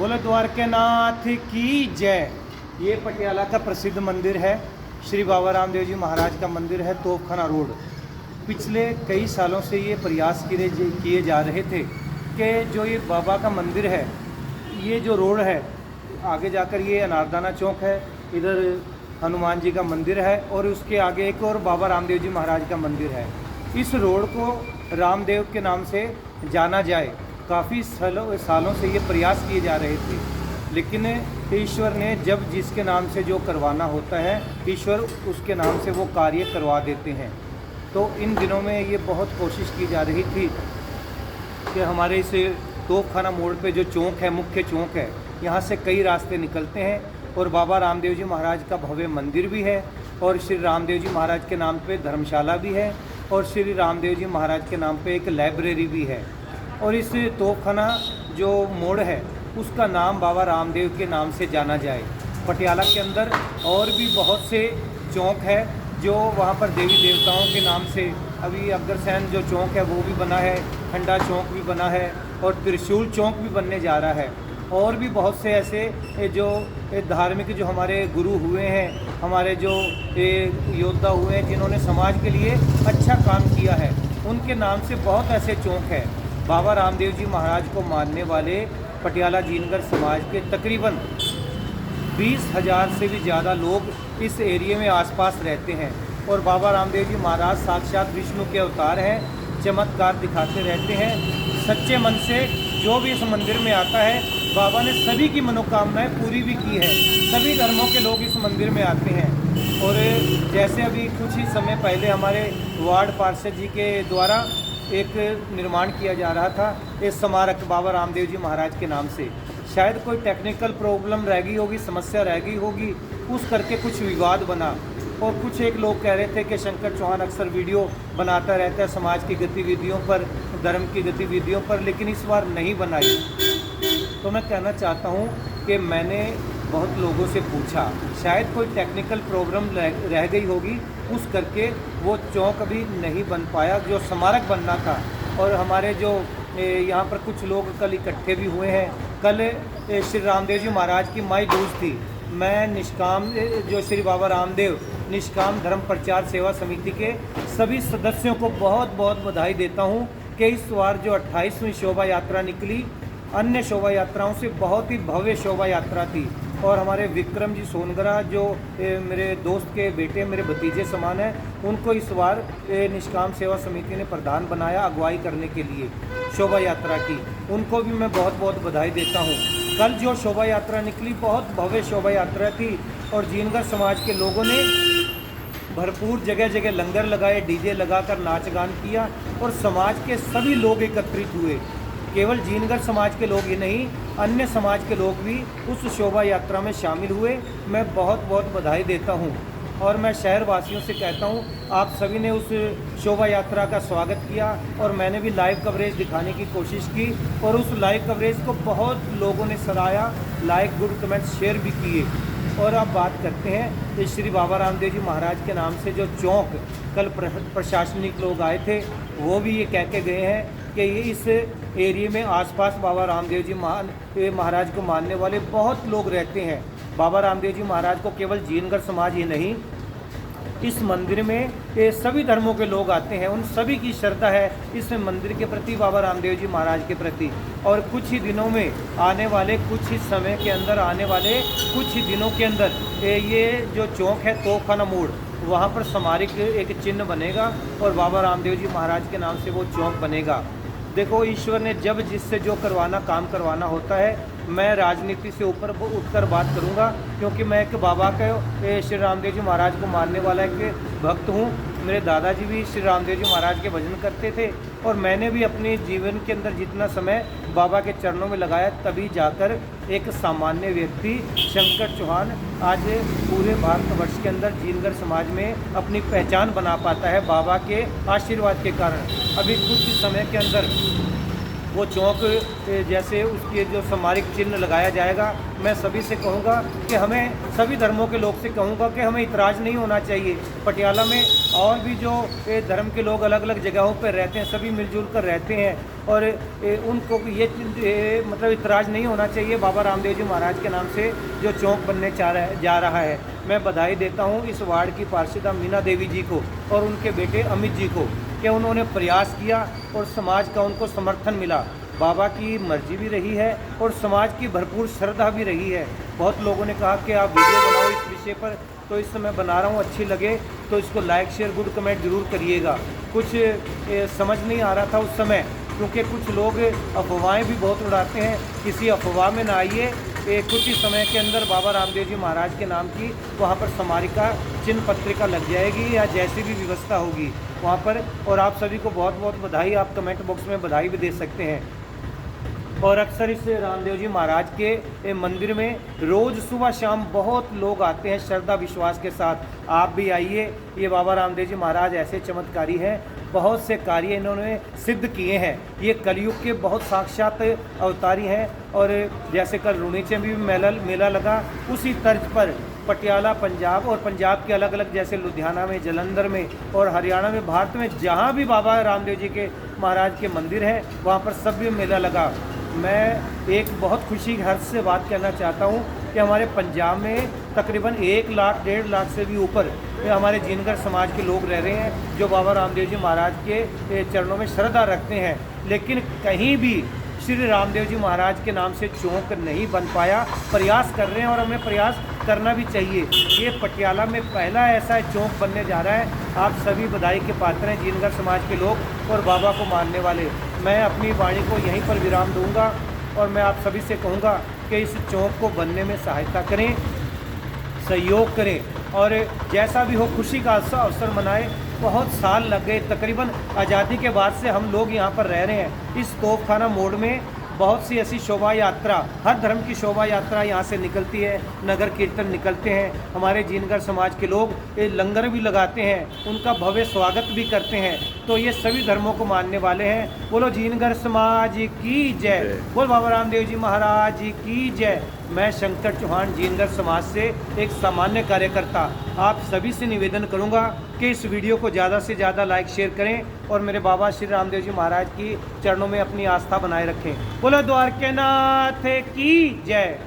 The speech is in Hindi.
बोलो द्वारकानाथ की जय। ये पटियाला का प्रसिद्ध मंदिर है, श्री बाबा रामदेव जी महाराज का मंदिर है, तोपखाना रोड। पिछले कई सालों से ये प्रयास किए जा रहे थे कि जो ये बाबा का मंदिर है, ये जो रोड है आगे जाकर ये अनारदाना चौक है, इधर हनुमान जी का मंदिर है और उसके आगे एक और बाबा रामदेव जी महाराज का मंदिर है। इस रोड को रामदेव के नाम से जाना जाए, काफ़ी सालों से ये प्रयास किए जा रहे थे, लेकिन ईश्वर ने जब जिसके नाम से जो करवाना होता है, ईश्वर उसके नाम से वो कार्य करवा देते हैं। तो इन दिनों में ये बहुत कोशिश की जा रही थी कि हमारे इस तोपखाना मोड़ पे जो चौक है, मुख्य चौक है, यहाँ से कई रास्ते निकलते हैं और बाबा रामदेव जी महाराज का भव्य मंदिर भी है और श्री रामदेव जी महाराज के नाम पे धर्मशाला भी है और श्री रामदेव जी महाराज के नाम पे एक लाइब्रेरी भी है। और इस तोपखाना जो मोड़ है उसका नाम बाबा रामदेव के नाम से जाना जाए। पटियाला के अंदर और भी बहुत से चौक है जो वहाँ पर देवी देवताओं के नाम से, अभी अफजलसैन जो चौक है वो भी बना है, खंडा चौक भी बना है और त्रिशूल चौक भी बनने जा रहा है। और भी बहुत से ऐसे जो धार्मिक जो हमारे गुरु हुए हैं, हमारे जो योद्धा हुए हैं जिन्होंने समाज के लिए अच्छा काम किया है, उनके नाम से बहुत ऐसे चौक है। बाबा रामदेव जी महाराज को मानने वाले पटियाला जीनगढ़ समाज के तकरीबन 20,000 से भी ज़्यादा लोग इस एरिए में आसपास रहते हैं और बाबा रामदेव जी महाराज साक्षात विष्णु के अवतार हैं, चमत्कार दिखाते रहते हैं। सच्चे मन से जो भी इस मंदिर में आता है, बाबा ने सभी की मनोकामनाएं पूरी भी की है। सभी धर्मों के लोग इस मंदिर में आते हैं। और जैसे अभी कुछ ही समय पहले हमारे वार्ड पार्षद जी के द्वारा एक निर्माण किया जा रहा था, एक स्मारक बाबा रामदेव जी महाराज के नाम से। शायद कोई टेक्निकल प्रॉब्लम रह गई होगी, समस्या रह गई होगी, उस करके कुछ विवाद बना और कुछ एक लोग कह रहे थे कि शंकर चौहान अक्सर वीडियो बनाता रहता है समाज की गतिविधियों पर, धर्म की गतिविधियों पर, लेकिन इस बार नहीं बनाई। तो मैं कहना चाहता हूँ कि मैंने बहुत लोगों से पूछा, शायद कोई टेक्निकल प्रॉब्लम रह गई होगी, उस करके वो चौक अभी नहीं बन पाया जो स्मारक बनना था। और हमारे जो यहाँ पर कुछ लोग कल इकट्ठे भी हुए हैं। कल श्री रामदेव जी महाराज की माई दूज थी। मैं निष्काम जो श्री बाबा रामदेव निष्काम धर्म प्रचार सेवा समिति के सभी सदस्यों को बहुत बहुत बधाई देता हूँ कि इस बार जो 28वीं शोभा यात्रा निकली, अन्य शोभा यात्राओं से बहुत ही भव्य शोभा यात्रा थी। और हमारे विक्रम जी सोनगरा जो मेरे दोस्त के बेटे, मेरे भतीजे समान हैं, उनको इस बार निष्काम सेवा समिति ने प्रधान बनाया अगुवाई करने के लिए शोभा यात्रा की। उनको भी मैं बहुत बहुत बधाई देता हूँ। कल जो शोभा यात्रा निकली बहुत भव्य शोभा यात्रा थी और जीनगढ़ समाज के लोगों ने भरपूर जगह जगह लंगर लगाए, डीजे लगाकर नाच गान किया और समाज के सभी लोग एकत्रित हुए। केवल जीनगढ़ समाज के लोग ही नहीं, अन्य समाज के लोग भी उस शोभा यात्रा में शामिल हुए। मैं बहुत बहुत बधाई देता हूं और मैं शहर वासियों से कहता हूं, आप सभी ने उस शोभा यात्रा का स्वागत किया और मैंने भी लाइव कवरेज दिखाने की कोशिश की और उस लाइव कवरेज को बहुत लोगों ने सराहा, लाइक, गुड कमेंट, शेयर भी किए। और अब बात करते हैं कि श्री बाबा रामदेव जी महाराज के नाम से जो चौक, कल प्रशासनिक लोग आए थे, वो भी ये कह के गए हैं कि ये इस एरिए में आसपास बाबा रामदेव जी महाराज को मानने वाले बहुत लोग रहते हैं। बाबा रामदेव जी महाराज को केवल जीनगढ़ समाज ही नहीं, इस मंदिर में ये सभी धर्मों के लोग आते हैं। उन सभी की श्रद्धा है इस मंदिर के प्रति, बाबा रामदेव जी महाराज के प्रति। और कुछ ही दिनों में आने वाले, कुछ ही समय के अंदर आने वाले कुछ ही दिनों के अंदर ये जो चौक है तोपखाना मोड़, वहाँ पर स्मारक एक चिन्ह बनेगा और बाबा रामदेव जी महाराज के नाम से वो चौक बनेगा। देखो, ईश्वर ने जब जिससे जो काम करवाना होता है, मैं राजनीति से ऊपर उठकर बात करूंगा क्योंकि मैं एक बाबा के, श्री रामदेव जी महाराज को मानने वाला एक भक्त हूं। मेरे दादाजी भी श्री रामदेव जी महाराज के भजन करते थे और मैंने भी अपने जीवन के अंदर जितना समय बाबा के चरणों में लगाया, तभी जाकर एक सामान्य व्यक्ति शंकर चौहान आज पूरे भारतवर्ष के अंदर जीनगढ़ समाज में अपनी पहचान बना पाता है बाबा के आशीर्वाद के कारण। अभी कुछ समय के अंदर वो चौक जैसे उसके जो स्मारक चिन्ह लगाया जाएगा। मैं सभी से कहूँगा कि हमें, सभी धर्मों के लोग से कहूँगा कि हमें इतराज़ नहीं होना चाहिए। पटियाला में और भी जो धर्म के लोग अलग अलग जगहों पर रहते हैं, सभी मिलजुल कर रहते हैं और उनको ये मतलब इतराज़ नहीं होना चाहिए बाबा रामदेव जी महाराज के नाम से जो चौक बनने जा रहा है। मैं बधाई देता हूँ इस वार्ड की पार्षदा मीना देवी जी को और उनके बेटे अमित जी को कि उन्होंने प्रयास किया और समाज का उनको समर्थन मिला। बाबा की मर्जी भी रही है और समाज की भरपूर श्रद्धा भी रही है। बहुत लोगों ने कहा कि आप वीडियो बनाओ इस विषय पर, तो इस समय बना रहा हूँ, अच्छी लगे तो इसको लाइक शेयर गुड कमेंट ज़रूर करिएगा। कुछ समझ नहीं आ रहा था उस समय, क्योंकि कुछ लोग अफवाहें भी बहुत उड़ाते हैं। किसी अफवाह में ना आइए। कुछ ही समय के अंदर बाबा रामदेव जी महाराज के नाम की वहाँ पर स्मारिका चिन्ह पत्रिका लग जाएगी या जैसी भी व्यवस्था होगी वहाँ पर। और आप सभी को बहुत बहुत बधाई। आप कमेंट बॉक्स में बधाई भी दे सकते हैं। और अक्सर इस रामदेव जी महाराज के मंदिर में रोज़ सुबह शाम बहुत लोग आते हैं श्रद्धा विश्वास के साथ। आप भी आइए। ये बाबा रामदेव जी महाराज ऐसे चमत्कारी हैं, बहुत से कार्य इन्होंने सिद्ध किए हैं। ये कलयुग के बहुत साक्षात अवतारी हैं। और जैसे कल रुणीचे में भी मेला लगा, उसी तर्ज पर पटियाला पंजाब और पंजाब के अलग अलग जैसे लुधियाना में, जलंधर में और हरियाणा में, भारत में जहाँ भी बाबा रामदेव जी के महाराज के मंदिर हैं वहाँ पर सब भी मेला लगा। मैं एक बहुत खुशी हर्ष से बात कहना चाहता हूँ कि हमारे पंजाब में तकरीबन 1 लाख 1.5 लाख से भी ऊपर हमारे जीनगर समाज के लोग रह रहे हैं जो बाबा रामदेव जी महाराज के चरणों में श्रद्धा रखते हैं। लेकिन कहीं भी श्री रामदेव जी महाराज के नाम से चौक नहीं बन पाया। प्रयास कर रहे हैं और हमें प्रयास करना भी चाहिए। ये पटियाला में पहला ऐसा चौक बनने जा रहा है। आप सभी बधाई के पात्र हैं, जीनगर समाज के लोग और बाबा को मानने वाले। मैं अपनी वाणी को यहीं पर विराम दूंगा और मैं आप सभी से कहूँगा कि इस चौक को बनने में सहायता करें, सहयोग करें और जैसा भी हो खुशी का अवसर मनाएं। बहुत साल लग गए, तकरीबन आज़ादी के बाद से हम लोग यहाँ पर रह रहे हैं। इस तोपखाना मोड़ में बहुत सी ऐसी शोभा यात्रा, हर धर्म की शोभा यात्रा यहाँ से निकलती है, नगर कीर्तन निकलते हैं। हमारे जीनगर समाज के लोग ये लंगर भी लगाते हैं, उनका भव्य स्वागत भी करते हैं। तो ये सभी धर्मों को मानने वाले हैं। बोलो जीनगर समाज की जय, बोल बाबा रामदेव जी महाराज की जय। मैं शंकर चौहान जीनगर समाज से एक सामान्य कार्यकर्ता आप सभी से निवेदन करूंगा कि इस वीडियो को ज़्यादा से ज़्यादा लाइक शेयर करें और मेरे बाबा श्री रामदेव जी महाराज की चरणों में अपनी आस्था बनाए रखें। बोलो द्वारकेनाथ की जय।